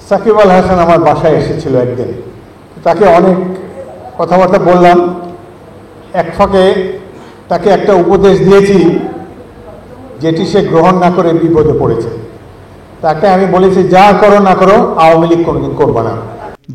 সাকিব আল হাসান আমার বাসায় এসেছিল একদিন, তাকে অনেক কথাবার্তা বললাম। এক ফাঁকে তাকে একটা উপদেশ দিয়েছি যেটি সে গ্রহণ না করে বিপদে পড়েছে। তাকে আমি বলেছি, যা করো না করো আওয়ামী লীগ কোনোদিন করবে না।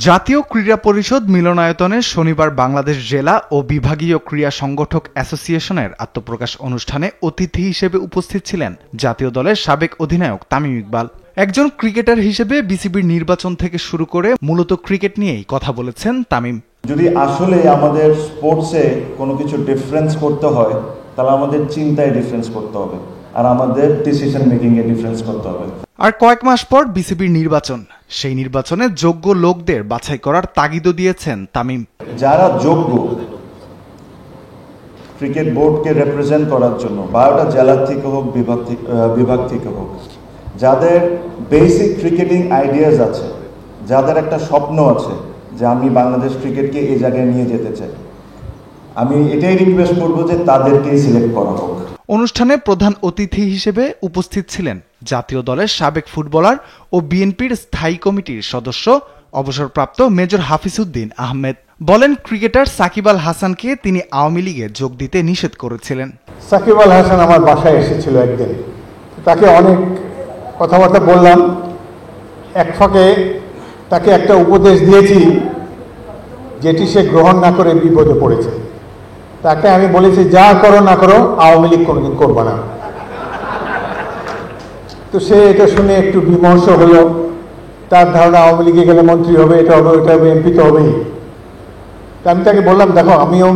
জাতীয় ক্রীড়া পরিষদ মিলনায়তনে শনিবার বাংলাদেশ জেলা ও বিভাগীয় ক্রীড়া সংগঠক অ্যাসোসিয়েশনের আত্মপ্রকাশ অনুষ্ঠানে অতিথি হিসেবে উপস্থিত ছিলেন জাতীয় দলের সাবেক অধিনায়ক তামিম ইকবাল। একজন ক্রিকেটার হিসেবে বিসিবির নির্বাচন থেকে শুরু করে মূলত ক্রিকেট নিয়েই কথা বলেছেন তামিম। যদি আসলে আমাদের স্পোর্টসে কোনো কিছু ডিফারেন্স করতে হয়, তাহলে আমাদের চিন্তায় ডিফারেন্স করতে হবে আর আমাদের ডিসিশন মেকিং এ ডিফারেন্স করতে হবে। আর কয়েক মাস পর বিসিবির নির্বাচন, সেই নির্বাচনে যোগ্য লোকদের বাছাই করার তাগিদও দিয়েছেন তামিম। যারা যোগ্য ক্রিকেট বোর্ডকে রিপ্রেজেন্ট করার জন্য, বা ওটা জেলা থেকে হোক বিভাগ থেকে হোক, যাদের বেসিক ক্রিকেটিং আইডিয়াস আছে, যাদের একটা স্বপ্ন আছে যে আমি বাংলাদেশ ক্রিকেটকে এই জায়গায় নিয়ে যেতে চাই, আমি এটাই রিকোয়েস্ট করবো যে তাদেরকেই সিলেক্ট করা হোক। অনুষ্ঠানে প্রধান অতিথি হিসেবে উপস্থিত ছিলেন জাতীয় দলের সাবেক ফুটবলার ও বিএনপির স্থায়ী কমিটির সদস্য অবসরপ্রাপ্ত মেজর হাফিজউদ্দিন আহমেদ। বলেন, ক্রিকেটার সাকিব আল হাসানকে তিনি আওয়ামী লীগে যোগ দিতে নিষেধ করেছিলেন। সাকিব আল হাসান আমার বাসায় এসেছিল একদিন, তাকে অনেক কথাবার্তা বললাম। এক ফাঁকে তাকে একটা উপদেশ দিয়েছি যেটি সে গ্রহণ না করে বিপদে পড়েছে। তাকে আমি বলেছি, যা করো না করো আওয়ামী লীগ কোনোদিন করবে না। তো সে এটা শুনে একটু বিমর্ষ হলো। তার ধারণা আওয়ামী লীগে গেলে মন্ত্রী হবে, এটা হবে, ওটা হবে, এমপি তো হবেই। তা আমি তাকে বললাম, দেখো, আমিও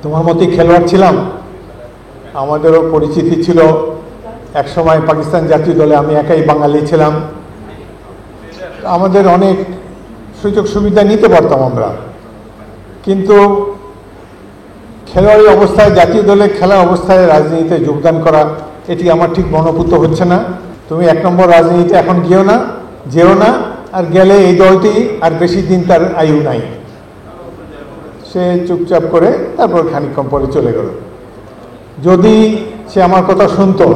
তোমার মতোই খেলোয়াড় ছিলাম, আমাদেরও পরিচিতি ছিল। একসময় পাকিস্তান জাতীয় দলে আমি একাই বাঙালি ছিলাম, আমাদের অনেক সুযোগ সুবিধা নিতে পারতাম আমরা। কিন্তু খেলোয়াড়ি অবস্থায়, জাতীয় দলে খেলা অবস্থায় রাজনীতিতে যোগদান করা, এটি আমার ঠিক মনোভূত হচ্ছে না। তুমি এক নম্বর রাজনীতিতে এখন যেও না, আর গেলে এই দলটি আর বেশি দিন তার আয়ু নাই। সে চুপচাপ করে তারপর খানিকক্ষণ পরে চলে গেল। যদি সে আমার কথা শুনতো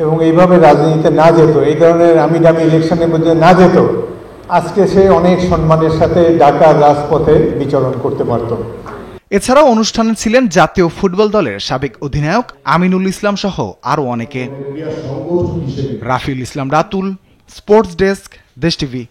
এবং এইভাবে রাজনীতিতে না যেত, এই ধরনের আমি দামি ইলেকশনের মধ্যে না যেত, আজকে সে অনেক সম্মানের সাথে ঢাকার রাজপথে বিচরণ করতে পারত। এছাড়াও অনুষ্ঠানে ছিলেন জাতীয় ফুটবল দলের সাবেক অধিনায়ক আমিনুল ইসলাম সহ আরও অনেকে। রাফিউল ইসলাম রাতুল, স্পোর্টস ডেস্ক, দেশ টিভি।